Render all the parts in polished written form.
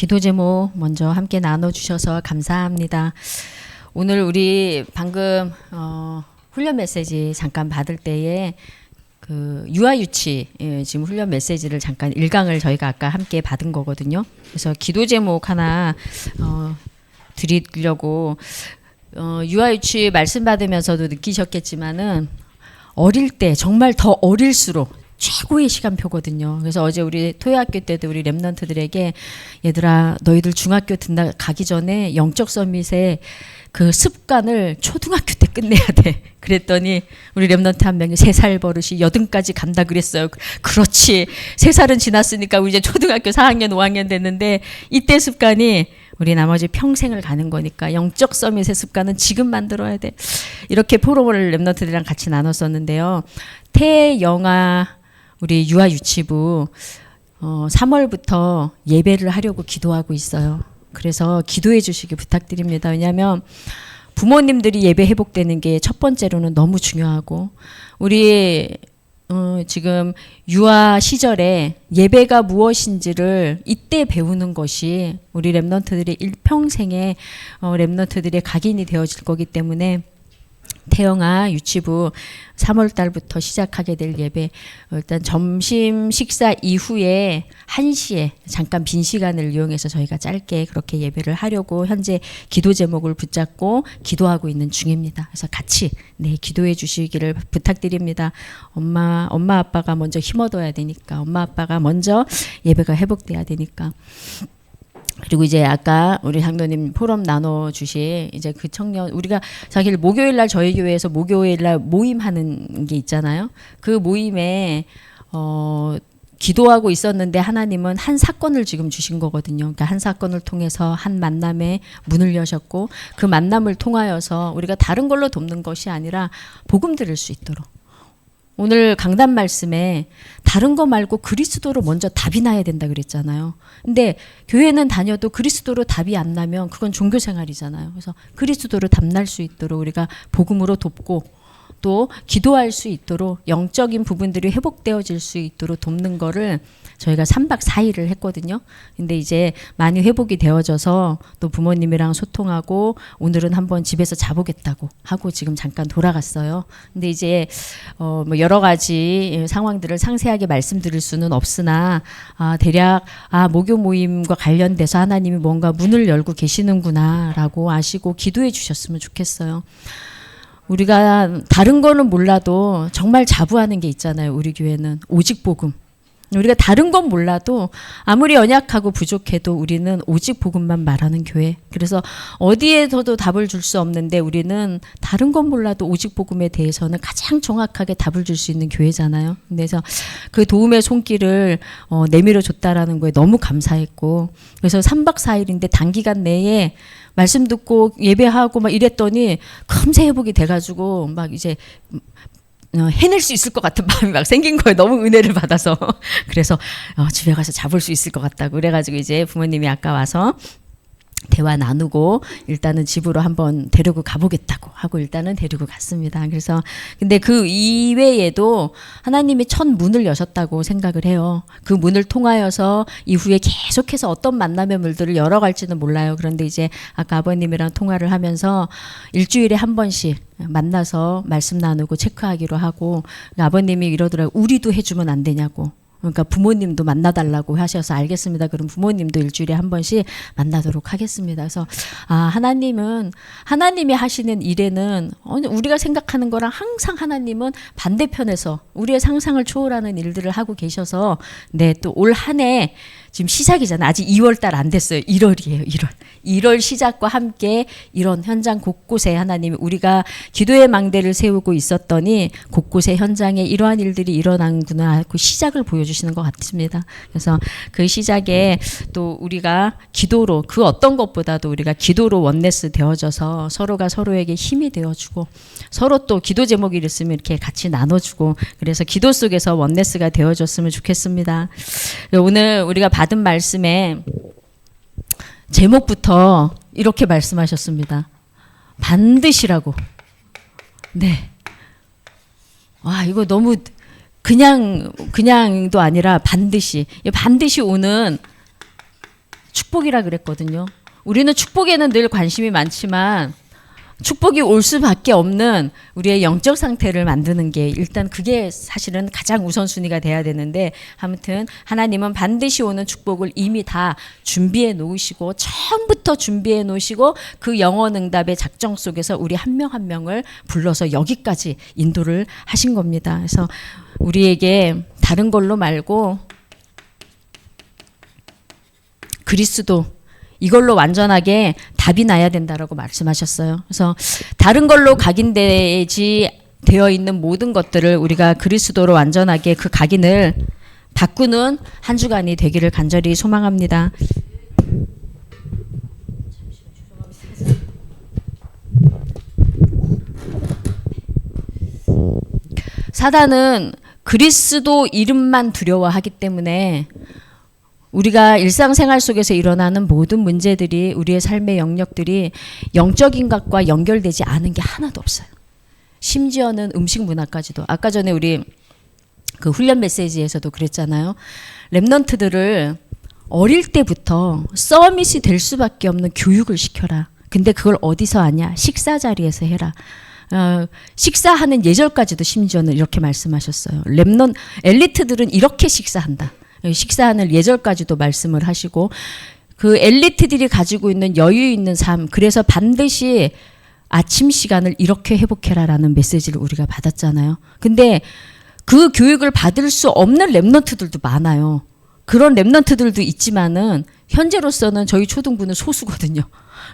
기도 제목 먼저 함께 나눠주셔서 감사합니다. 오늘 우리 방금 훈련 메시지 잠깐 받을 때에 그 유아유치 지금 훈련 메시지를 잠깐 1강을 저희가 아까 함께 받은 거거든요. 그래서 기도 제목 하나 드리려고 유아유치 말씀 받으면서도 느끼셨겠지만은 어릴 때 정말 더 어릴수록 최고의 시간표거든요. 그래서 어제 우리 토요학교 때도 우리 랩런트들에게 얘들아 너희들 중학교 가기 전에 영적 서밋의 그 습관을 초등학교 때 끝내야 돼. 그랬더니 우리 랩런트 한 명이 3살 버릇이 80까지 간다 그랬어요. 그렇지. 3살은 지났으니까 우리 이제 초등학교 4학년 5학년 됐는데 이때 습관이 우리 나머지 평생을 가는 거니까 영적 서밋의 습관은 지금 만들어야 돼. 이렇게 포럼을 랩런트들이랑 같이 나눴었는데요. 태영아 우리 유아유치부 3월부터 예배를 하려고 기도하고 있어요. 그래서 기도해 주시기 부탁드립니다. 왜냐하면 부모님들이 예배 회복되는 게 첫 번째로는 너무 중요하고 우리 지금 유아 시절에 예배가 무엇인지를 이때 배우는 것이 우리 랩런트들의 일평생의 랩런트들의 각인이 되어질 거기 때문에 태영아 유치부 3월 달부터 시작하게 될 예배 일단 점심 식사 이후에 1시에 잠깐 빈 시간을 이용해서 저희가 짧게 그렇게 예배를 하려고 현재 기도 제목을 붙잡고 기도하고 있는 중입니다. 그래서 같이 기도해 주시기를 부탁드립니다. 엄마 아빠가 먼저 힘 얻어야 되니까 엄마 아빠가 먼저 예배가 회복돼야 되니까 그리고 이제 아까 우리 장로님 포럼 나눠주신 이제 그 청년 우리가 사실 목요일날 저희 교회에서 목요일날 모임하는 게 있잖아요. 그 모임에 기도하고 있었는데 하나님은 한 사건을 지금 주신 거거든요. 그러니까 한 사건을 통해서 한 만남에 문을 여셨고 그 만남을 통하여서 우리가 다른 걸로 돕는 것이 아니라 복음 들을 수 있도록 오늘 강단 말씀에 다른 거 말고 그리스도로 먼저 답이 나야 된다 그랬잖아요. 근데 교회는 다녀도 그리스도로 답이 안 나면 그건 종교 생활이잖아요. 그래서 그리스도로 답날 수 있도록 우리가 복음으로 돕고 또 기도할 수 있도록 영적인 부분들이 회복되어질 수 있도록 돕는 거를 저희가 3박 4일을 했거든요. 근데 이제 많이 회복이 되어져서 또 부모님이랑 소통하고 오늘은 한번 집에서 자보겠다고 하고 지금 잠깐 돌아갔어요. 근데 이제 뭐 여러 가지 상황들을 상세하게 말씀드릴 수는 없으나 대략 목요 모임과 관련돼서 하나님이 뭔가 문을 열고 계시는구나라고 아시고 기도해 주셨으면 좋겠어요. 우리가 다른 거는 몰라도 정말 자부하는 게 있잖아요. 우리 교회는 오직 복음. 우리가 다른 건 몰라도 아무리 연약하고 부족해도 우리는 오직 복음만 말하는 교회. 그래서 어디에서도 답을 줄 수 없는데 우리는 다른 건 몰라도 오직 복음에 대해서는 가장 정확하게 답을 줄 수 있는 교회잖아요. 그래서 그 도움의 손길을 내밀어 줬다라는 거에 너무 감사했고 그래서 3박 4일인데 단기간 내에 말씀 듣고 예배하고 막 이랬더니 금세 회복이 돼가지고 막 이제 해낼 수 있을 것 같은 마음이 막 생긴 거예요. 너무 은혜를 받아서. 그래서 집에 가서 잡을 수 있을 것 같다고 그래가지고 이제 부모님이 아까 와서 대화 나누고 일단은 집으로 한번 데리고 가보겠다고 하고 일단은 데리고 갔습니다. 그래서 근데 그 이외에도 하나님이 첫 문을 여셨다고 생각을 해요. 그 문을 통하여서 이후에 계속해서 어떤 만남의 물들을 열어갈지는 몰라요. 그런데 이제 아까 아버님이랑 통화를 하면서 일주일에 한 번씩 만나서 말씀 나누고 체크하기로 하고 아버님이 이러더라고요. 우리도 해주면 안 되냐고. 그러니까 부모님도 만나달라고 하셔서 알겠습니다. 그럼 부모님도 일주일에 한 번씩 만나도록 하겠습니다. 그래서 하나님이 하시는 일에는 우리가 생각하는 거랑 항상 하나님은 반대편에서 우리의 상상을 초월하는 일들을 하고 계셔서 또 올 한 해 지금 시작이잖아요. 아직 2월 달 안 됐어요. 1월이에요. 1월 시작과 함께 이런 현장 곳곳에 하나님이 우리가 기도의 망대를 세우고 있었더니 곳곳에 현장에 이러한 일들이 일어난구나 그 시작을 보여주시는 것 같습니다. 그래서 그 시작에 또 우리가 기도로 그 어떤 것보다도 우리가 기도로 원네스 되어져서 서로가 서로에게 힘이 되어주고 서로 또 기도 제목이 있으면 이렇게 같이 나눠주고 그래서 기도 속에서 원네스가 되어졌으면 좋겠습니다. 오늘 우리가 받은 말씀에 제목부터 이렇게 말씀하셨습니다. 반드시라고. 네. 와, 이거 너무 그냥도 아니라 반드시 오는 축복이라 그랬거든요. 우리는 축복에는 늘 관심이 많지만 축복이 올 수밖에 없는 우리의 영적 상태를 만드는 게 일단 그게 사실은 가장 우선순위가 돼야 되는데, 아무튼 하나님은 반드시 오는 축복을 이미 다 준비해 놓으시고, 처음부터 준비해 놓으시고, 그 영원 응답의 작정 속에서 우리 한 명 한 명을 불러서 여기까지 인도를 하신 겁니다. 그래서 우리에게 다른 걸로 말고 그리스도, 이걸로 완전하게 답이 나야 된다라고 말씀하셨어요. 그래서 다른 걸로 각인되지 되어 있는 모든 것들을 우리가 그리스도로 완전하게 그 각인을 바꾸는 한 주간이 되기를 간절히 소망합니다. 사단은 그리스도 이름만 두려워하기 때문에 우리가 일상생활 속에서 일어나는 모든 문제들이, 우리의 삶의 영역들이 영적인 것과 연결되지 않은 게 하나도 없어요. 심지어는 음식 문화까지도. 아까 전에 우리 그 훈련 메시지에서도 그랬잖아요. 랩넌트들을 어릴 때부터 서밋이 될 수밖에 없는 교육을 시켜라. 근데 그걸 어디서 하냐? 식사 자리에서 해라. 식사하는 예절까지도 심지어는 이렇게 말씀하셨어요. 엘리트들은 이렇게 식사한다. 식사하는 예절까지도 말씀을 하시고, 그 엘리트들이 가지고 있는 여유 있는 삶, 그래서 반드시 아침 시간을 이렇게 회복해라라는 메시지를 우리가 받았잖아요. 근데 그 교육을 받을 수 없는 랩넌트들도 많아요. 그런 랩넌트들도 있지만은 현재로서는 저희 초등부는 소수거든요.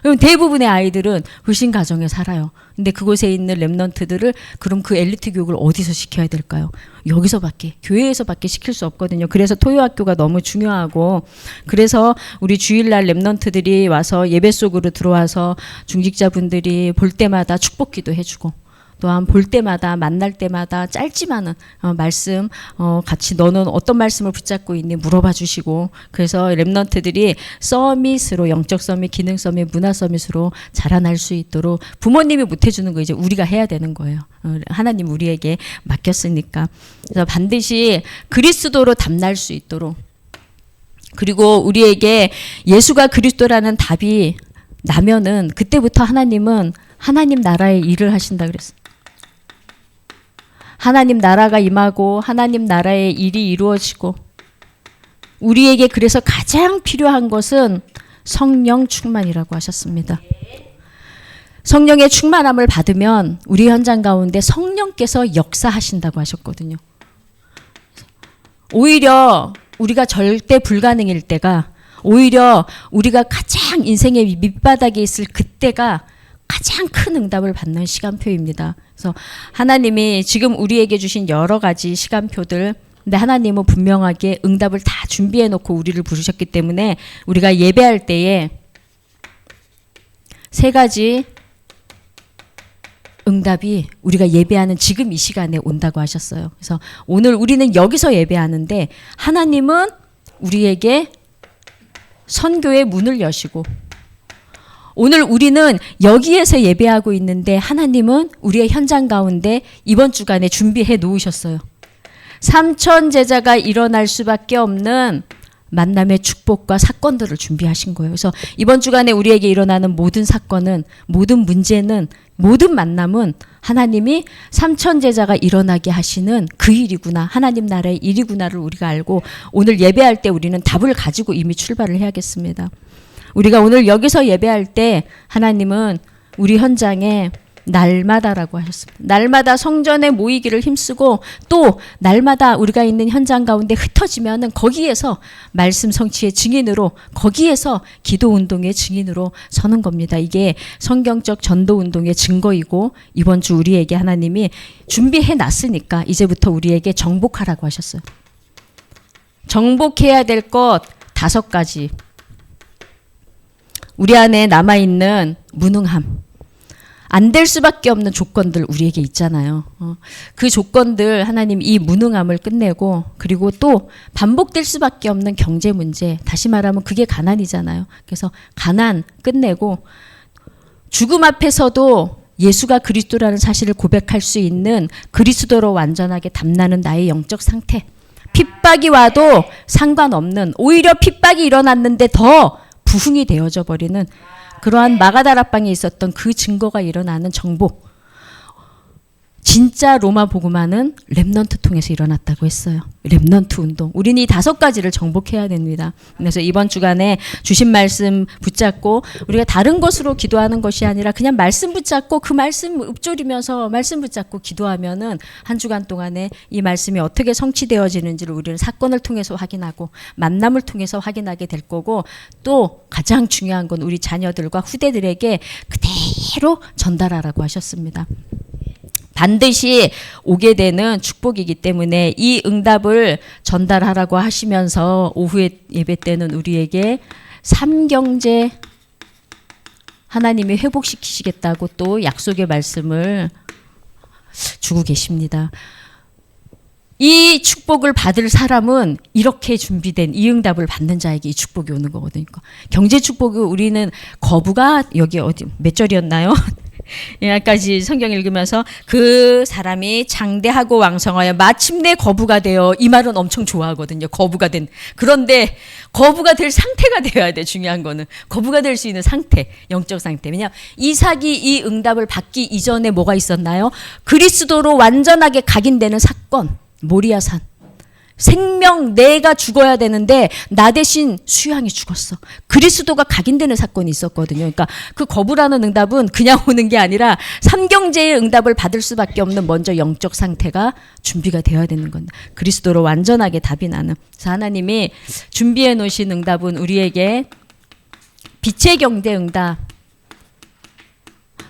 그럼 대부분의 아이들은 불신 가정에 살아요. 근데 그곳에 있는 랩넌트들을 그럼 그 엘리트 교육을 어디서 시켜야 될까요? 여기서밖에, 교회에서밖에 시킬 수 없거든요. 그래서 토요학교가 너무 중요하고, 그래서 우리 주일날 랩넌트들이 와서 예배 속으로 들어와서 중직자분들이 볼 때마다 축복기도 해주고, 또한 볼 때마다, 만날 때마다 짧지만은 말씀 같이 너는 어떤 말씀을 붙잡고 있니 물어봐 주시고, 그래서 랩넌트들이 서밋으로, 영적 서밋, 기능 서밋, 문화 서밋으로 자라날 수 있도록, 부모님이 못 해주는 거 이제 우리가 해야 되는 거예요. 하나님 우리에게 맡겼으니까. 그래서 반드시 그리스도로 담날 수 있도록, 그리고 우리에게 예수가 그리스도라는 답이 나면은 그때부터 하나님은 하나님 나라의 일을 하신다 그랬어요. 하나님 나라가 임하고 하나님 나라의 일이 이루어지고, 우리에게 그래서 가장 필요한 것은 성령 충만이라고 하셨습니다. 성령의 충만함을 받으면 우리 현장 가운데 성령께서 역사하신다고 하셨거든요. 오히려 우리가 절대 불가능일 때가, 오히려 우리가 가장 인생의 밑바닥에 있을 그때가 가장 큰 응답을 받는 시간표입니다. 그래서 하나님이 지금 우리에게 주신 여러 가지 시간표들, 근데 하나님은 분명하게 응답을 다 준비해 놓고 우리를 부르셨기 때문에 우리가 예배할 때에 세 가지 응답이 우리가 예배하는 지금 이 시간에 온다고 하셨어요. 그래서 오늘 우리는 여기서 예배하는데 하나님은 우리에게 선교의 문을 여시고, 오늘 우리는 여기에서 예배하고 있는데 하나님은 우리의 현장 가운데 이번 주간에 준비해 놓으셨어요. 3,000 제자가 일어날 수밖에 없는 만남의 축복과 사건들을 준비하신 거예요. 그래서 이번 주간에 우리에게 일어나는 모든 사건은, 모든 문제는, 모든 만남은 하나님이 3,000 제자가 일어나게 하시는 그 일이구나, 하나님 나라의 일이구나를 우리가 알고, 오늘 예배할 때 우리는 답을 가지고 이미 출발을 해야겠습니다. 우리가 오늘 여기서 예배할 때 하나님은 우리 현장에 날마다라고 하셨습니다. 날마다 성전에 모이기를 힘쓰고, 또 날마다 우리가 있는 현장 가운데 흩어지면은 거기에서 말씀 성취의 증인으로, 거기에서 기도 운동의 증인으로 서는 겁니다. 이게 성경적 전도 운동의 증거이고, 이번 주 우리에게 하나님이 준비해 놨으니까 이제부터 우리에게 정복하라고 하셨어요. 정복해야 될 것 5가지. 우리 안에 남아있는 무능함, 안 될 수밖에 없는 조건들 우리에게 있잖아요. 그 조건들 하나님 이 무능함을 끝내고, 그리고 또 반복될 수밖에 없는 경제 문제, 다시 말하면 그게 가난이잖아요. 그래서 가난 끝내고, 죽음 앞에서도 예수가 그리스도라는 사실을 고백할 수 있는 그리스도로 완전하게 담나는 나의 영적 상태, 핍박이 와도 상관없는, 오히려 핍박이 일어났는데 더 부흥이 되어져 버리는 그러한 마가다락방에 있었던 그 증거가 일어나는 정복. 진짜 로마 복음화는 렘넌트 통해서 일어났다고 했어요. 렘넌트 운동. 우리는 이 5가지를 정복해야 됩니다. 그래서 이번 주간에 주신 말씀 붙잡고 우리가 다른 것으로 기도하는 것이 아니라 그냥 말씀 붙잡고 그 말씀 읊조리면서 말씀 붙잡고 기도하면은 한 주간 동안에 이 말씀이 어떻게 성취되어지는지를 우리는 사건을 통해서 확인하고 만남을 통해서 확인하게 될 거고, 또 가장 중요한 건 우리 자녀들과 후대들에게 그대로 전달하라고 하셨습니다. 반드시 오게 되는 축복이기 때문에 이 응답을 전달하라고 하시면서 오후에 예배 때는 우리에게 삼경제 하나님이 회복시키시겠다고 또 약속의 말씀을 주고 계십니다. 이 축복을 받을 사람은 이렇게 준비된 이 응답을 받는 자에게 이 축복이 오는 거거든요. 경제 축복이 우리는 거부가 여기 어디 몇 절이었나요? 여기까지 성경 읽으면서 그 사람이 장대하고 왕성하여 마침내 거부가 되어, 이 말은 엄청 좋아하거든요. 거부가 된. 그런데 거부가 될 상태가 되어야 돼. 중요한 거는 거부가 될 수 있는 상태, 영적 상태. 왜냐하면 이삭이 이 응답을 받기 이전에 뭐가 있었나요? 그리스도로 완전하게 각인되는 사건, 모리아산. 생명, 내가 죽어야 되는데 나 대신 수양이 죽었어. 그리스도가 각인되는 사건이 있었거든요. 그러니까 그 거부라는 응답은 그냥 오는 게 아니라 삼경제의 응답을 받을 수밖에 없는 먼저 영적 상태가 준비가 되어야 되는 겁니다. 그리스도로 완전하게 답이 나는. 그래서 하나님이 준비해 놓으신 응답은 우리에게 빛의 경제 응답,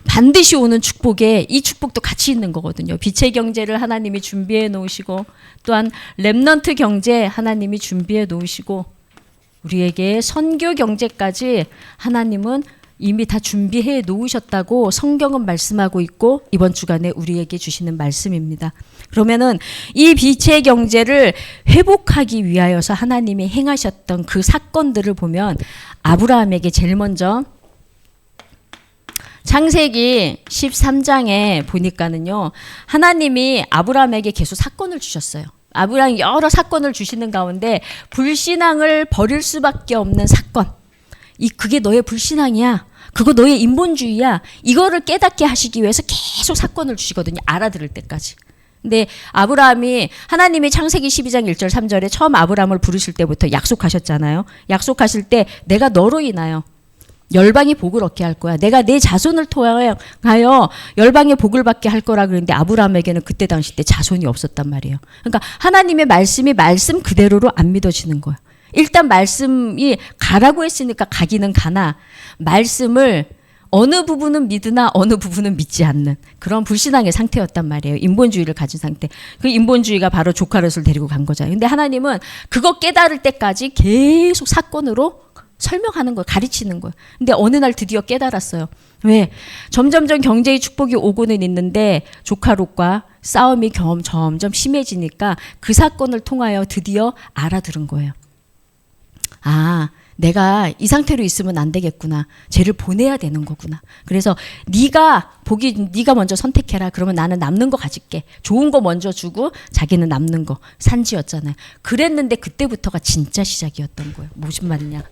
반드시 오는 축복에 이 축복도 같이 있는 거거든요. 빛의 경제를 하나님이 준비해 놓으시고, 또한 렘넌트 경제 하나님이 준비해 놓으시고, 우리에게 선교 경제까지 하나님은 이미 다 준비해 놓으셨다고 성경은 말씀하고 있고, 이번 주간에 우리에게 주시는 말씀입니다. 그러면은 이 빛의 경제를 회복하기 위하여서 하나님이 행하셨던 그 사건들을 보면, 아브라함에게 제일 먼저 창세기 13장에 보니까는요, 하나님이 아브라함에게 계속 사건을 주셨어요. 아브라함이 여러 사건을 주시는 가운데 불신앙을 버릴 수밖에 없는 사건. 그게 너의 불신앙이야. 그거 너의 인본주의야. 이거를 깨닫게 하시기 위해서 계속 사건을 주시거든요. 알아들을 때까지. 근데 아브라함이, 하나님이 창세기 12장 1절 3절에 처음 아브라함을 부르실 때부터 약속하셨잖아요. 약속하실 때 내가 너로 인하여 열방이 복을 얻게 할 거야. 내가 내 자손을 통하여 열방의 복을 받게 할 거라 그랬는데, 아브라함에게는 그때 당시 때 자손이 없었단 말이에요. 그러니까 하나님의 말씀이 말씀 그대로로 안 믿어지는 거야. 일단 말씀이 가라고 했으니까 가기는 가나, 말씀을 어느 부분은 믿으나 어느 부분은 믿지 않는 그런 불신앙의 상태였단 말이에요. 인본주의를 가진 상태. 그 인본주의가 바로 조카롯을 데리고 간 거잖아요. 근데 하나님은 그거 깨달을 때까지 계속 사건으로 설명하는 거예요. 가르치는 거예요. 근데 어느 날 드디어 깨달았어요. 왜? 점점점 경제의 축복이 오고는 있는데 조카롯과 싸움이 점점 심해지니까 그 사건을 통하여 드디어 알아들은 거예요. 아, 내가 이 상태로 있으면 안 되겠구나. 쟤를 보내야 되는 거구나. 그래서 네가 먼저 선택해라. 그러면 나는 남는 거 가질게. 좋은 거 먼저 주고 자기는 남는 거. 산지였잖아요. 그랬는데 그때부터가 진짜 시작이었던 거예요. 무슨 말이냐?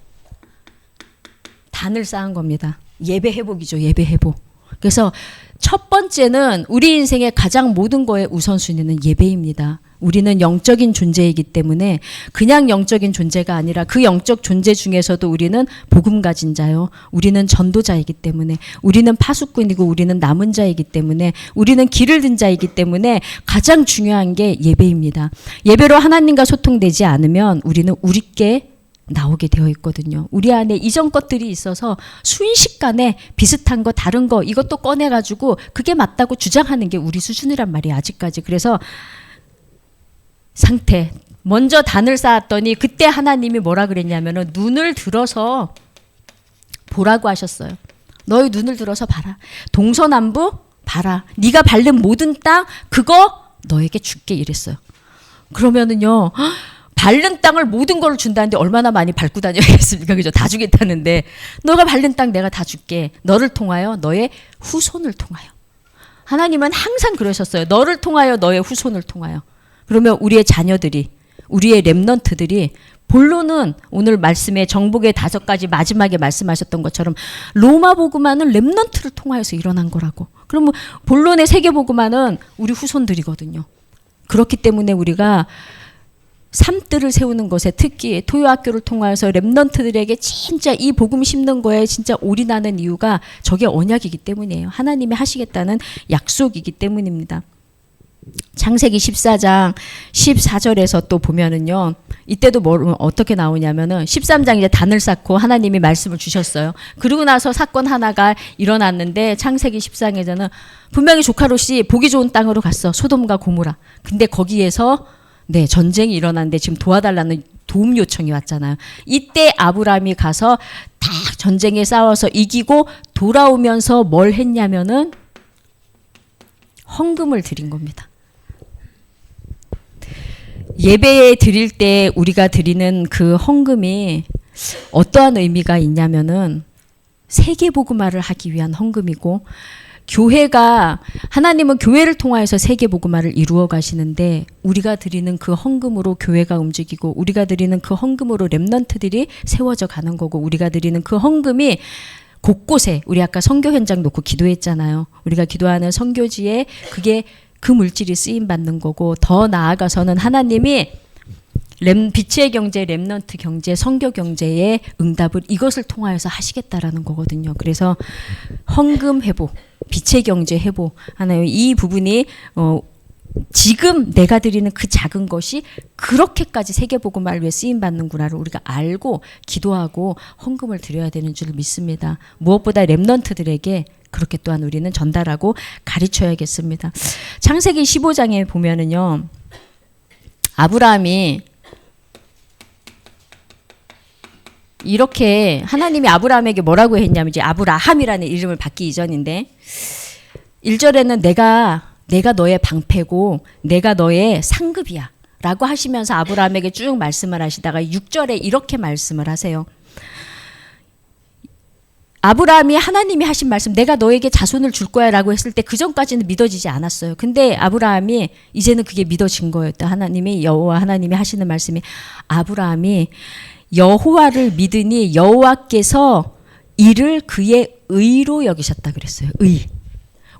단을 쌓은 겁니다. 예배 회복이죠. 예배 회복. 그래서 첫 번째는 우리 인생의 가장 모든 거의 우선순위는 예배입니다. 우리는 영적인 존재이기 때문에 그냥 영적인 존재가 아니라 그 영적 존재 중에서도 우리는 복음 가진 자요. 우리는 전도자이기 때문에, 우리는 파수꾼이고 우리는 남은 자이기 때문에, 우리는 길을 든 자이기 때문에 가장 중요한 게 예배입니다. 예배로 하나님과 소통되지 않으면 우리는 우리께 나오게 되어 있거든요. 우리 안에 이전 것들이 있어서 순식간에 비슷한 거 다른 거 이것도 꺼내가지고 그게 맞다고 주장하는 게 우리 수준이란 말이에요. 아직까지. 그래서 상태 먼저 단을 쌓았더니 그때 하나님이 뭐라 그랬냐면은 눈을 들어서 보라고 하셨어요. 너희 눈을 들어서 봐라. 동서남북 봐라. 네가 밟는 모든 땅 그거 너에게 줄게 이랬어요. 그러면은요, 밟는 땅을 모든 걸 준다는데 얼마나 많이 밟고 다녀야겠습니까? 그죠? 다 주겠다는데 너가 밟는 땅 내가 다 줄게. 너를 통하여 너의 후손을 통하여. 하나님은 항상 그러셨어요. 너를 통하여 너의 후손을 통하여. 그러면 우리의 자녀들이, 우리의 렘넌트들이 본론은 오늘 말씀에 정복의 5가지 마지막에 말씀하셨던 것처럼 로마 복음화는 렘넌트를 통하여서 일어난 거라고. 그러면 본론의 세계복음화는 우리 후손들이거든요. 그렇기 때문에 우리가 삶들을 세우는 것에 특히 토요학교를 통하여서 렘넌트들에게 진짜 이 복음 심는 거에 진짜 올인하는 이유가 저게 언약이기 때문이에요. 하나님이 하시겠다는 약속이기 때문입니다. 창세기 14장 14절에서 또 보면은요. 이때도 어떻게 나오냐면은 13장 이제 단을 쌓고 하나님이 말씀을 주셨어요. 그러고 나서 사건 하나가 일어났는데 창세기 14장에서는 분명히 조카 롯이 보기 좋은 땅으로 갔어. 소돔과 고모라. 근데 거기에서 네, 전쟁이 일어났는데 지금 도와달라는 도움 요청이 왔잖아요. 이때 아브라함이 가서 다 전쟁에 싸워서 이기고 돌아오면서 뭘 했냐면은 헌금을 드린 겁니다. 예배에 드릴 때 우리가 드리는 그 헌금이 어떠한 의미가 있냐면은 세계복음화를 하기 위한 헌금이고, 교회가, 하나님은 교회를 통하여서 세계복음화를 이루어 가시는데 우리가 드리는 그 헌금으로 교회가 움직이고, 우리가 드리는 그 헌금으로 렘넌트들이 세워져 가는 거고, 우리가 드리는 그 헌금이 곳곳에, 우리 아까 선교 현장 놓고 기도했잖아요. 우리가 기도하는 선교지에 그게 그 물질이 쓰임 받는 거고, 더 나아가서는 하나님이 빛의 경제, 렘넌트 경제, 선교 경제의 응답을 이것을 통하여서 하시겠다라는 거거든요. 그래서 헌금 회복, 빛의 경제 회복, 하나요. 이 부분이 지금 내가 드리는 그 작은 것이 그렇게까지 세계복음화를 위해 쓰임 받는구나를 우리가 알고 기도하고 헌금을 드려야 되는 줄 믿습니다. 무엇보다 렘넌트들에게 그렇게 또한 우리는 전달하고 가르쳐야겠습니다. 창세기 15장에 보면은요, 아브라함이 이렇게 하나님이 아브라함에게 뭐라고 했냐면, 이제 아브라함이라는 이름을 받기 이전인데 1절에는 내가 너의 방패고 내가 너의 상급이야 라고 하시면서 아브라함에게 쭉 말씀을 하시다가 6절에 이렇게 말씀을 하세요. 아브라함이 하나님이 하신 말씀, 내가 너에게 자손을 줄 거야 라고 했을 때 그 전까지는 믿어지지 않았어요. 근데 아브라함이 이제는 그게 믿어진 거였다. 하나님이, 여호와 하나님이 하시는 말씀이, 아브라함이 여호와를 믿으니 여호와께서 이를 그의 의로 여기셨다 그랬어요. 의.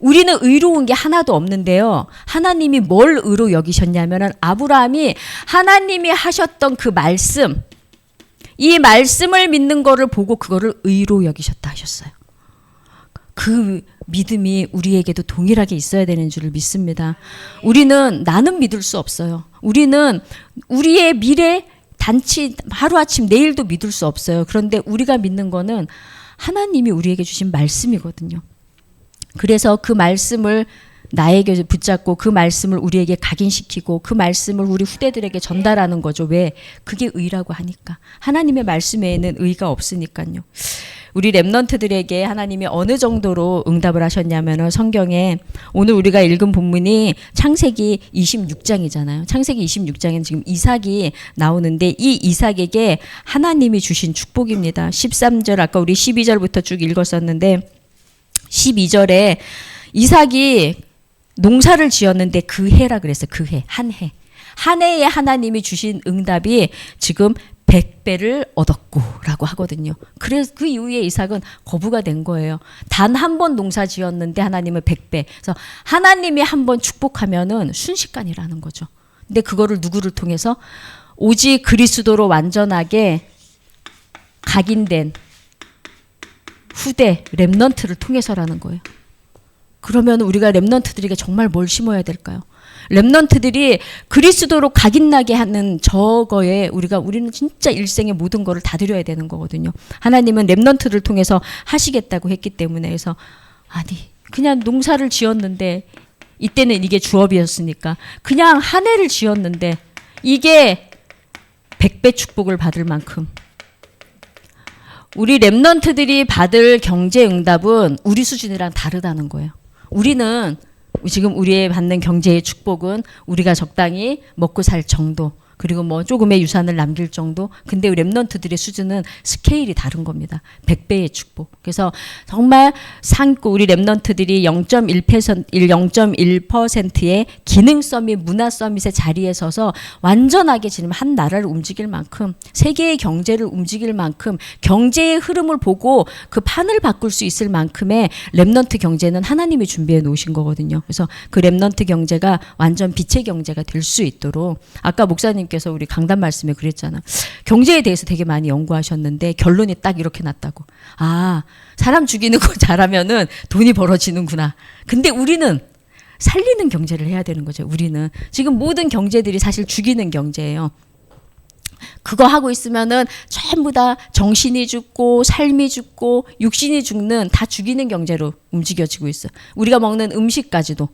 우리는 의로운 게 하나도 없는데요. 하나님이 뭘 의로 여기셨냐면은 아브라함이 하나님이 하셨던 그 말씀, 이 말씀을 믿는 거를 보고 그거를 의로 여기셨다 하셨어요. 그 믿음이 우리에게도 동일하게 있어야 되는 줄을 믿습니다. 우리는 나는 믿을 수 없어요. 우리는 우리의 미래 단치 하루아침 내일도 믿을 수 없어요. 그런데 우리가 믿는 거는 하나님이 우리에게 주신 말씀이거든요. 그래서 그 말씀을 나에게 붙잡고 그 말씀을 우리에게 각인시키고 그 말씀을 우리 후대들에게 전달하는 거죠. 왜? 그게 의라고 하니까. 하나님의 말씀에는 의가 없으니까요. 우리 렘넌트들에게 하나님이 어느 정도로 응답을 하셨냐면은 성경에 오늘 우리가 읽은 본문이 창세기 26장이잖아요. 창세기 26장에는 지금 이삭이 나오는데 이 이삭에게 하나님이 주신 축복입니다. 13절, 아까 우리 12절부터 쭉 읽었었는데 12절에 이삭이 농사를 지었는데 그 해라 그랬어요. 그 해, 한 해. 한 해에 하나님이 주신 응답이 지금 100배를 얻었고 라고 하거든요. 그래서 그 이후에 이삭은 거부가 된 거예요. 단 한 번 농사 지었는데 하나님은 100배. 그래서 하나님이 한 번 축복하면은 순식간이라는 거죠. 근데 그거를 누구를 통해서? 오직 그리스도로 완전하게 각인된 후대 렘넌트를 통해서라는 거예요. 그러면 우리가 렘넌트들에게 정말 뭘 심어야 될까요? 렘넌트들이 그리스도로 각인나게 하는 저거에 우리는 진짜 일생의 모든 거를 다 드려야 되는 거거든요. 하나님은 렘넌트를 통해서 하시겠다고 했기 때문에. 그래서 아니 그냥 농사를 지었는데 이때는 이게 주업이었으니까 그냥 한 해를 지었는데 이게 100배 축복을 받을 만큼 우리 렘넌트들이 받을 경제 응답은 우리 수준이랑 다르다는 거예요. 우리는 지금 우리의 받는 경제의 축복은 우리가 적당히 먹고 살 정도. 그리고 뭐 조금의 유산을 남길 정도. 근데 렘넌트들의 수준은 스케일이 다른 겁니다. 100배의 축복. 그래서 정말 산고 우리 렘넌트들이 0.1%의 기능 서밋, 문화 서밋의 자리에 서서 완전하게 지금 한 나라를 움직일 만큼, 세계의 경제를 움직일 만큼, 경제의 흐름을 보고 그 판을 바꿀 수 있을 만큼의 렘넌트 경제는 하나님이 준비해 놓으신 거거든요. 그래서 그 렘넌트 경제가 완전 빛의 경제가 될 수 있도록, 아까 목사님께서 우리 강단 말씀에 그랬잖아. 경제에 대해서 되게 많이 연구하셨는데 결론이 딱 이렇게 났다고. 아, 사람 죽이는 거 잘하면은 돈이 벌어지는구나. 근데 우리는 살리는 경제를 해야 되는 거죠. 우리는 지금 모든 경제들이 사실 죽이는 경제예요. 그거 하고 있으면은 전부 다 정신이 죽고 삶이 죽고 육신이 죽는, 다 죽이는 경제로 움직여지고 있어. 우리가 먹는 음식까지도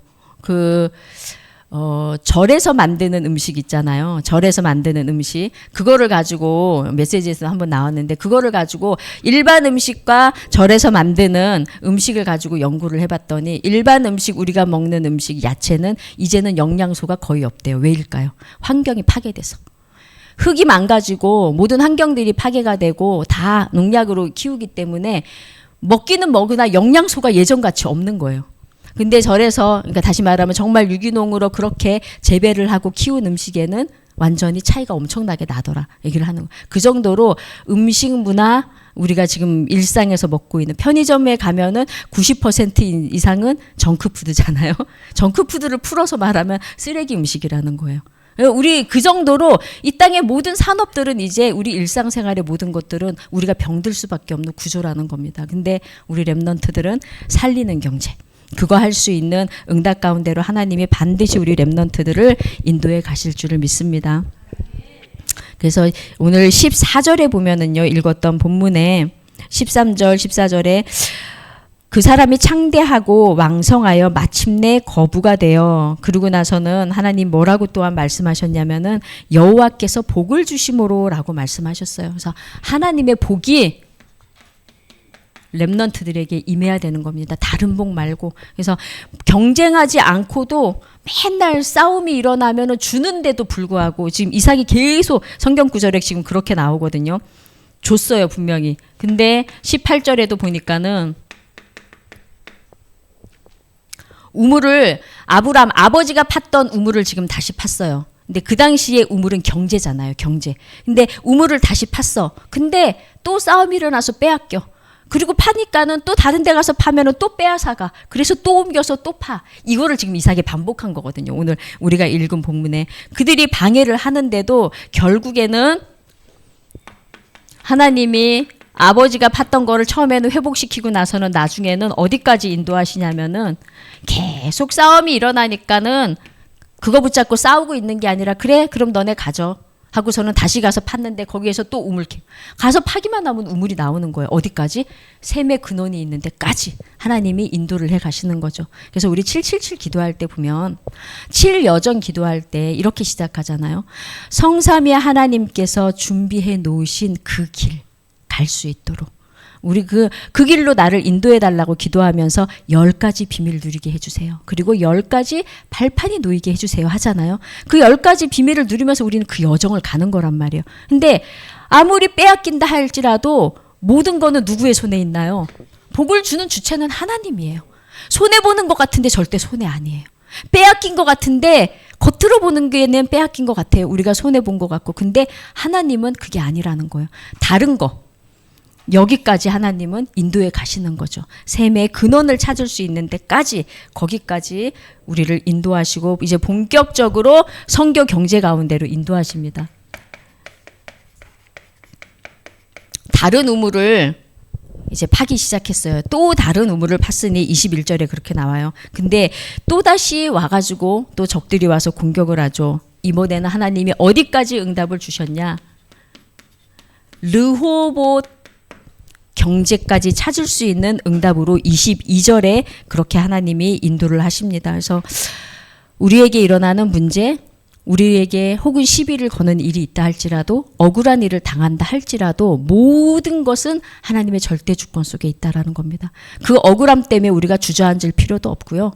절에서 만드는 음식 있잖아요. 절에서 만드는 음식. 그거를 가지고 메시지에서 한번 나왔는데, 그거를 가지고 일반 음식과 절에서 만드는 음식을 가지고 연구를 해봤더니, 일반 음식, 우리가 먹는 음식, 야채는 이제는 영양소가 거의 없대요. 왜일까요? 환경이 파괴돼서. 흙이 망가지고 모든 환경들이 파괴가 되고 다 농약으로 키우기 때문에 먹기는 먹으나 영양소가 예전같이 없는 거예요. 근데 절에서, 그러니까 다시 말하면 정말 유기농으로 그렇게 재배를 하고 키운 음식에는 완전히 차이가 엄청나게 나더라 얘기를 하는 거예요. 그 정도로 음식 문화, 우리가 지금 일상에서 먹고 있는, 편의점에 가면은 90% 이상은 정크푸드잖아요. 정크푸드를 풀어서 말하면 쓰레기 음식이라는 거예요. 우리 그 정도로 이 땅의 모든 산업들은 이제 우리 일상생활의 모든 것들은 우리가 병들 수밖에 없는 구조라는 겁니다. 근데 우리 렘넌트들은 살리는 경제, 그거 할 수 있는 응답 가운데로 하나님이 반드시 우리 렘넌트들을 인도해 가실 줄을 믿습니다. 그래서 오늘 14절에 보면은요, 읽었던 본문에 13절, 14절에 그 사람이 창대하고 왕성하여 마침내 거부가 되어, 그러고 나서는 하나님 뭐라고 또한 말씀하셨냐면은 여호와께서 복을 주심으로라고 말씀하셨어요. 그래서 하나님의 복이 렘넌트들에게 임해야 되는 겁니다. 다른 복 말고. 그래서 경쟁하지 않고도 맨날 싸움이 일어나면 주는데도 불구하고, 지금 이삭이 계속 성경 구절에 지금 그렇게 나오거든요. 줬어요, 분명히. 근데 18절에도 보니까는 우물을, 아브람 아버지가 팠던 우물을 지금 다시 팠어요. 근데 그 당시에 우물은 경제잖아요, 경제. 근데 우물을 다시 팠어. 근데 또 싸움이 일어나서 빼앗겨. 그리고 파니까는 또 다른 데 가서 파면은 또 빼앗아가. 그래서 또 옮겨서 또 파. 이거를 지금 이삭이 반복한 거거든요. 오늘 우리가 읽은 본문에. 그들이 방해를 하는데도 결국에는 하나님이 아버지가 팠던 거를 처음에는 회복시키고 나서는 나중에는 어디까지 인도하시냐면은 계속 싸움이 일어나니까는 그거 붙잡고 싸우고 있는 게 아니라, 그래 그럼 너네 가져 하고서는 다시 가서 팠는데 거기에서 또 우물 캐. 가서 파기만 하면 우물이 나오는 거예요. 어디까지? 샘의 근원이 있는 데까지 하나님이 인도를 해 가시는 거죠. 그래서 우리 777 기도할 때 보면 7여정 기도할 때 이렇게 시작하잖아요. 성삼위 하나님께서 준비해 놓으신 그 길 갈 수 있도록 우리 그 길로 나를 인도해 달라고 기도하면서 10가지 비밀 누리게 해주세요. 그리고 10가지 발판이 놓이게 해주세요 하잖아요. 그 10가지 비밀을 누리면서 우리는 그 여정을 가는 거란 말이에요. 근데 아무리 빼앗긴다 할지라도 모든 거는 누구의 손에 있나요? 복을 주는 주체는 하나님이에요. 손해보는 것 같은데 절대 손해 아니에요. 빼앗긴 것 같은데 겉으로 보는 게는 빼앗긴 것 같아요. 우리가 손해본 것 같고. 근데 하나님은 그게 아니라는 거예요. 다른 거. 여기까지 하나님은 인도해 가시는 거죠. 샘의 근원을 찾을 수 있는 데까지, 거기까지 우리를 인도하시고 이제 본격적으로 선교 경제 가운데로 인도하십니다. 다른 우물을 이제 파기 시작했어요. 또 다른 우물을 팠으니 21절에 그렇게 나와요. 근데 또다시 와가지고 또 적들이 와서 공격을 하죠. 이번에는 하나님이 어디까지 응답을 주셨냐? 르호봇 경제까지 찾을 수 있는 응답으로 22절에 그렇게 하나님이 인도를 하십니다. 그래서 우리에게 일어나는 문제, 우리에게 혹은 시비를 거는 일이 있다 할지라도, 억울한 일을 당한다 할지라도 모든 것은 하나님의 절대 주권 속에 있다라는 겁니다. 그 억울함 때문에 우리가 주저앉을 필요도 없고요.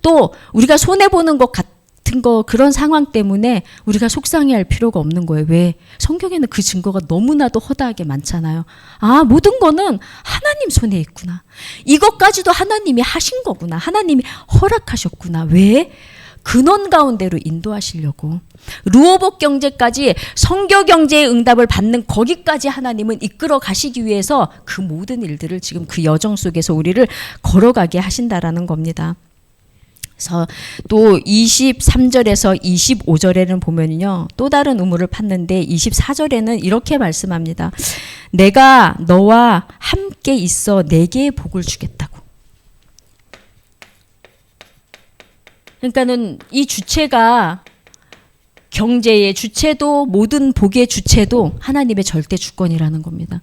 또 우리가 손해보는 것 같은 같은 거 그런 상황 때문에 우리가 속상해할 필요가 없는 거예요. 왜? 성경에는 그 증거가 너무나도 허다하게 많잖아요. 아, 모든 거는 하나님 손에 있구나. 이것까지도 하나님이 하신 거구나. 하나님이 허락하셨구나. 왜? 근원 가운데로 인도하시려고. 루어복 경제까지 성교 경제의 응답을 받는 거기까지 하나님은 이끌어 가시기 위해서 그 모든 일들을 지금 그 여정 속에서 우리를 걸어가게 하신다라는 겁니다. 그래서 또 23절에서 25절에는 보면요, 또 다른 우물을 팠는데 24절에는 이렇게 말씀합니다. 내가 너와 함께 있어 내게 복을 주겠다고. 그러니까는 이 주체가, 경제의 주체도 모든 복의 주체도 하나님의 절대 주권이라는 겁니다.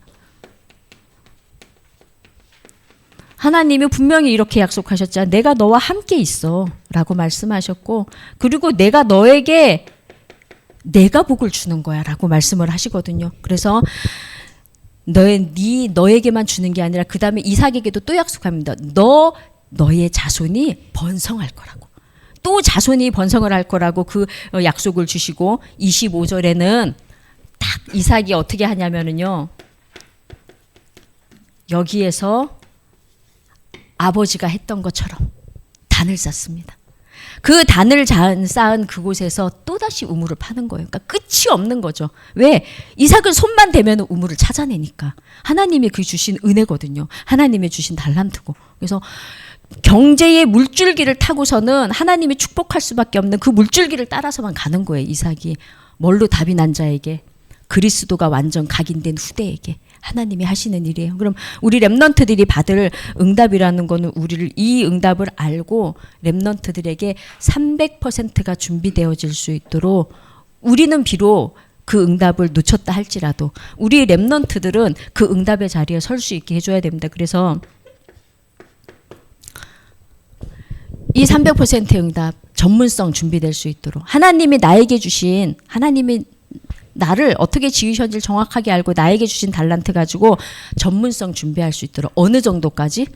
하나님이 분명히 이렇게 약속하셨잖아요. 내가 너와 함께 있어 라고 말씀하셨고, 그리고 내가 너에게 내가 복을 주는 거야 라고 말씀을 하시거든요. 그래서 너에게만 주는 게 아니라 그 다음에 이삭에게도 또 약속합니다. 너의 자손이 번성할 거라고. 또 자손이 번성을 할 거라고 그 약속을 주시고, 25절에는 딱 이삭이 어떻게 하냐면은요, 여기에서 아버지가 했던 것처럼 단을 쌓습니다. 그 단을 쌓은 그곳에서 또다시 우물을 파는 거예요. 그러니까 끝이 없는 거죠. 왜? 이삭은 손만 대면 우물을 찾아내니까. 하나님이 그 주신 은혜거든요. 하나님이 주신 달란트고. 그래서 경제의 물줄기를 타고서는 하나님이 축복할 수밖에 없는 그 물줄기를 따라서만 가는 거예요. 이삭이. 뭘로 답이 난 자에게, 그리스도가 완전 각인된 후대에게 하나님이 하시는 일이에요. 그럼 우리 렘넌트들이 받을 응답이라는 거는 우리를 이 응답을 알고 렘넌트들에게 300%가 준비되어질 수 있도록, 우리는 비록 그 응답을 놓쳤다 할지라도 우리 렘넌트들은 그 응답의 자리에 설 수 있게 해줘야 됩니다. 그래서 이 300%의 응답, 전문성 준비될 수 있도록 하나님이 나를 어떻게 지으셨는지 정확하게 알고 나에게 주신 달란트 가지고 전문성 준비할 수 있도록, 어느 정도까지?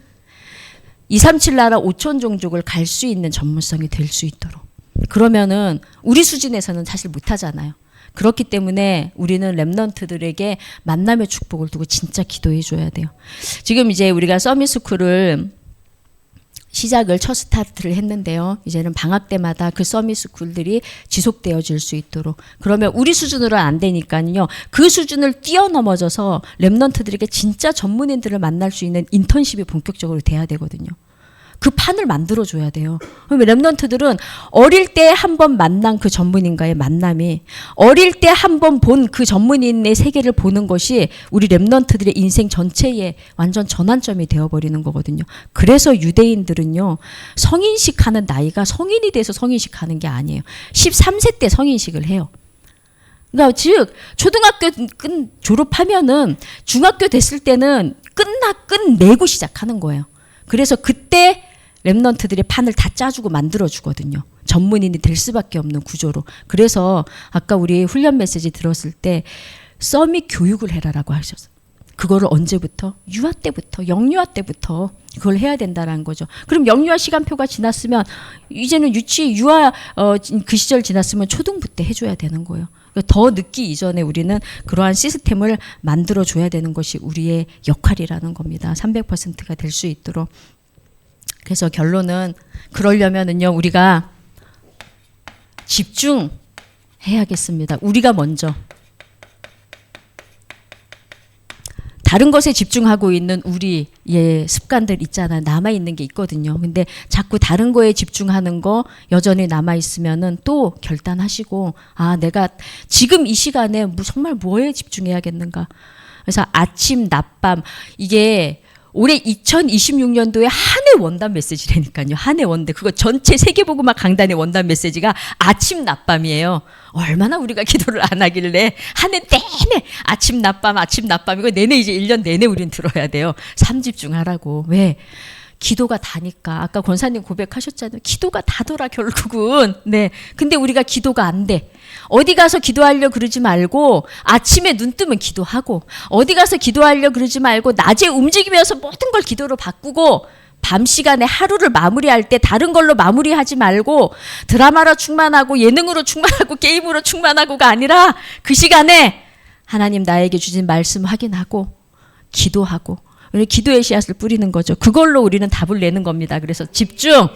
237 나라 5천 종족을 갈 수 있는 전문성이 될 수 있도록. 그러면은 우리 수준에서는 사실 못하잖아요. 그렇기 때문에 우리는 렘넌트들에게 만남의 축복을 두고 진짜 기도해 줘야 돼요. 지금 이제 우리가 서밋스쿨을 시작을 첫 스타트를 했는데요. 이제는 방학 때마다 그 서밋스쿨들이 지속되어질 수 있도록. 그러면 우리 수준으로는 안 되니까요. 그 수준을 뛰어넘어져서 렘넌트들에게 진짜 전문인들을 만날 수 있는 인턴십이 본격적으로 돼야 되거든요. 그 판을 만들어줘야 돼요. 그러면 렘넌트들은 어릴 때 한 번 만난 그 전문인과의 만남이, 어릴 때 한 번 본 그 전문인의 세계를 보는 것이 우리 렘넌트들의 인생 전체에 완전 전환점이 되어버리는 거거든요. 그래서 유대인들은요, 성인식 하는 나이가 성인이 돼서 성인식 하는 게 아니에요. 13세 때 성인식을 해요. 그러니까 즉 초등학교 졸업하면은 중학교 됐을 때는 끝내고 시작하는 거예요. 그래서 그때 렘넌트들의 판을 다 짜주고 만들어주거든요. 전문인이 될 수밖에 없는 구조로. 그래서 아까 우리 훈련 메시지 들었을 때 서밋 교육을 해라라고 하셨어요. 그거를 언제부터? 유아 때부터, 영유아 때부터 그걸 해야 된다는 거죠. 그럼 영유아 시간표가 지났으면 이제는 유아 그 시절 지났으면 초등부 때 해줘야 되는 거예요. 더 늦기 이전에 우리는 그러한 시스템을 만들어줘야 되는 것이 우리의 역할이라는 겁니다. 300%가 될 수 있도록. 그래서 결론은, 그러려면은요, 우리가 집중해야겠습니다. 우리가 먼저. 다른 것에 집중하고 있는 우리의 습관들 있잖아요. 남아있는 게 있거든요. 근데 자꾸 다른 거에 집중하는 거 여전히 남아있으면은 또 결단하시고, 아, 내가 지금 이 시간에 정말 뭐에 집중해야겠는가. 그래서 아침, 낮밤, 이게 올해 2026년도에 한 해 원단 메시지라니까요. 한 해 원단. 그거 전체 세계복음화 강단의 원단 메시지가 아침, 낮밤이에요. 얼마나 우리가 기도를 안 하길래 한 해 내내 아침, 낮밤, 이거 내내 이제 1년 내내 우린 들어야 돼요. 삼집중하라고. 왜? 기도가 다니까. 아까 권사님 고백하셨잖아요. 기도가 다더라 결국은. 네. 근데 우리가 기도가 안 돼. 어디 가서 기도하려 그러지 말고 아침에 눈 뜨면 기도하고, 어디 가서 기도하려 그러지 말고 낮에 움직이면서 모든 걸 기도로 바꾸고 밤 시간에 하루를 마무리할 때 다른 걸로 마무리하지 말고 드라마로 충만하고 예능으로 충만하고 게임으로 충만하고가 아니라 그 시간에 하나님 나에게 주신 말씀 확인하고 기도하고, 기도의 씨앗을 뿌리는 거죠. 그걸로 우리는 답을 내는 겁니다. 그래서 집중,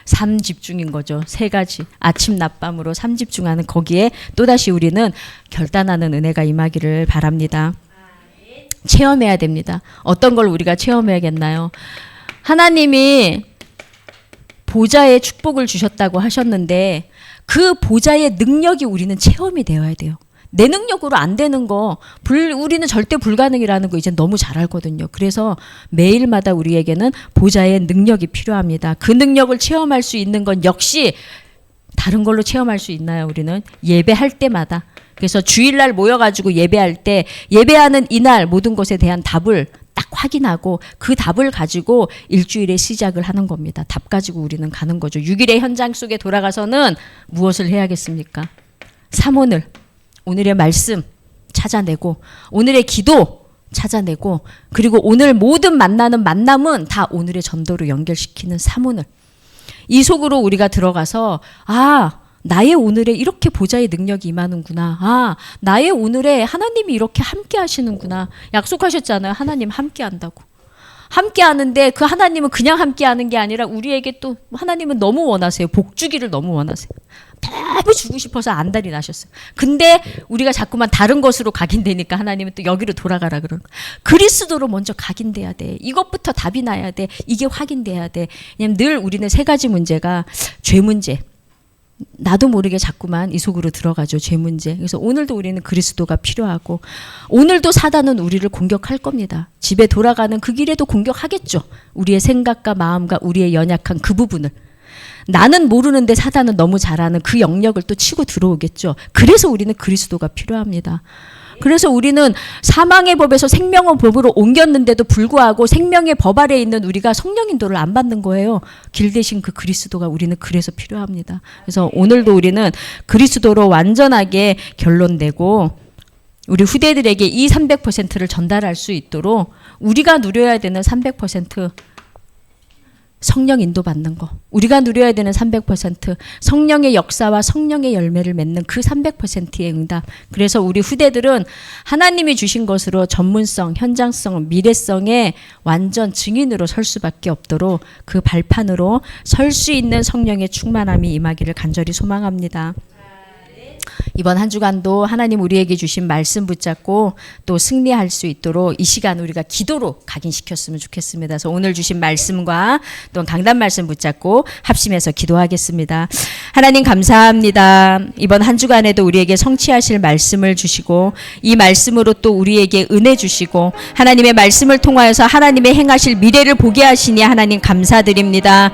3집중인 거죠. 3가지. 아침 낮밤으로 3집중하는, 거기에 또다시 우리는 결단하는 은혜가 임하기를 바랍니다. 체험해야 됩니다. 어떤 걸 우리가 체험해야겠나요? 하나님이 보좌의 축복을 주셨다고 하셨는데 그 보좌의 능력이 우리는 체험이 되어야 돼요. 내 능력으로 안 되는 거, 우리는 절대 불가능이라는 거 이제 너무 잘 알거든요. 그래서 매일마다 우리에게는 보좌의 능력이 필요합니다. 그 능력을 체험할 수 있는 건 역시 다른 걸로 체험할 수 있나요? 우리는 예배할 때마다. 그래서 주일날 모여가지고 예배할 때 예배하는 이날 모든 것에 대한 답을 딱 확인하고 그 답을 가지고 일주일의 시작을 하는 겁니다. 답 가지고 우리는 가는 거죠. 6일의 현장 속에 돌아가서는 무엇을 해야겠습니까? 3오늘, 오늘의 말씀 찾아내고 오늘의 기도 찾아내고 그리고 오늘 모든 만나는 만남은 다 오늘의 전도로 연결시키는 3오늘. 이 속으로 우리가 들어가서 나의 오늘에 이렇게 보좌의 능력이 임하는구나. 나의 오늘에 하나님이 이렇게 함께 하시는구나. 약속하셨잖아요. 하나님 함께 한다고. 함께 하는데 그 하나님은 그냥 함께 하는 게 아니라 우리에게 또 하나님은 너무 원하세요. 복 주기를 너무 원하세요. 너무 주고 싶어서 안달이 나셨어요. 근데 우리가 자꾸만 다른 것으로 각인되니까 하나님은 또 여기로 돌아가라 그러는 거예요. 그리스도로 먼저 각인돼야 돼. 이것부터 답이 나야 돼. 이게 확인돼야 돼. 왜냐면 늘 우리는 3가지 문제가 죄 문제, 나도 모르게 자꾸만 이 속으로 들어가죠. 죄 문제. 그래서 오늘도 우리는 그리스도가 필요하고 오늘도 사단은 우리를 공격할 겁니다. 집에 돌아가는 그 길에도 공격하겠죠. 우리의 생각과 마음과 우리의 연약한 그 부분을. 나는 모르는데 사단은 너무 잘 아는 그 영역을 또 치고 들어오겠죠. 그래서 우리는 그리스도가 필요합니다. 그래서 우리는 사망의 법에서 생명의 법으로 옮겼는데도 불구하고 생명의 법 아래에 있는 우리가 성령 인도를 안 받는 거예요. 길 대신 그 그리스도가 우리는 그래서 필요합니다. 그래서 오늘도 우리는 그리스도로 완전하게 결론 내고 우리 후대들에게 이 300%를 전달할 수 있도록 우리가 누려야 되는 300% 성령 인도받는 거, 우리가 누려야 되는 300% 성령의 역사와 성령의 열매를 맺는 그 300%의 응답. 그래서 우리 후대들은 하나님이 주신 것으로 전문성, 현장성, 미래성의 완전 증인으로 설 수밖에 없도록 그 발판으로 설 수 있는 성령의 충만함이 임하기를 간절히 소망합니다. 이번 한 주간도 하나님 우리에게 주신 말씀 붙잡고 또 승리할 수 있도록 이 시간 우리가 기도로 각인시켰으면 좋겠습니다. 그래서 오늘 주신 말씀과 또 강단 말씀 붙잡고 합심해서 기도하겠습니다. 하나님 감사합니다. 이번 한 주간에도 우리에게 성취하실 말씀을 주시고 이 말씀으로 또 우리에게 은혜 주시고 하나님의 말씀을 통하여서 하나님의 행하실 미래를 보게 하시니 하나님 감사드립니다.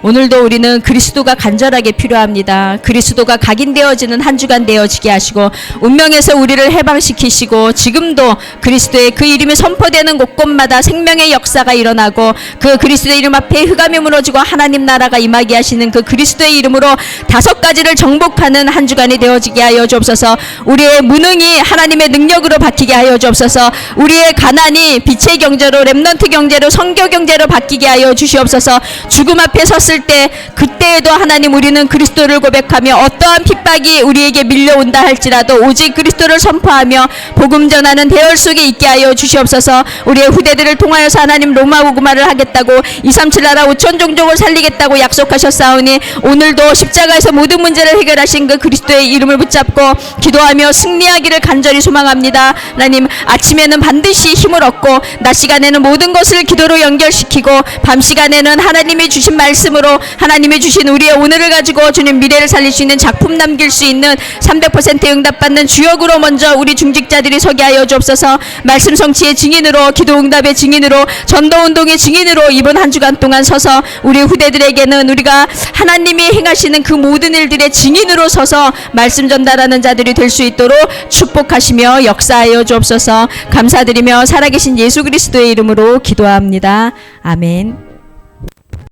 오늘도 우리는 그리스도가 간절하게 필요합니다. 그리스도가 각인되어지는 한 주간 되어지게 하시고 운명에서 우리를 해방시키시고 지금도 그리스도의 그 이름이 선포되는 곳곳마다 생명의 역사가 일어나고 그 그리스도의 이름 앞에 흑암이 무너지고 하나님 나라가 임하게 하시는 그 그리스도의 이름으로 5가지를 정복하는 한 주간이 되어지게 하여 주옵소서. 우리의 무능이 하나님의 능력으로 바뀌게 하여 주옵소서. 우리의 가난이 빛의 경제로 렘넌트 경제로 선교 경제로 바뀌게 하여 주시옵소서. 죽음 앞에 섰을 때 그때에도 하나님 우리는 그리스도를 고백하며 어떠한 핍박이 우리에게 밀려온다 할지라도 오직 그리스도를 선포하며 복음 전하는 대열 속에 있게 하여 주시옵소서. 우리의 후대들을 통하여서 하나님 로마 복음화를 하겠다고 237 나라 5천 종족을 살리겠다고 약속하셨사오니 오늘도 십자가에서 모든 문제를 해결하신 그 그리스도의 이름을 붙잡고 기도하며 승리하기를 간절히 소망합니다. 하나님 아침에는 반드시 힘을 얻고 낮 시간에는 모든 것을 기도로 연결시키고 밤 시간에는 하나님이 주신 말씀으로 하나님이 주신 우리의 오늘을 가지고 주님 미래를 살릴 수 있는 작품 남길 수 있는 300%의 응답받는 주역으로 먼저 우리 중직자들이 서게 하여 주옵소서. 말씀 성취의 증인으로 기도 응답의 증인으로 전도운동의 증인으로 이번 한 주간 동안 서서 우리 후대들에게는 우리가 하나님이 행하시는 그 모든 일들의 증인으로 서서 말씀 전달하는 자들이 될 수 있도록 축복하시며 역사하여 주옵소서. 감사드리며 살아계신 예수 그리스도의 이름으로 기도합니다. 아멘.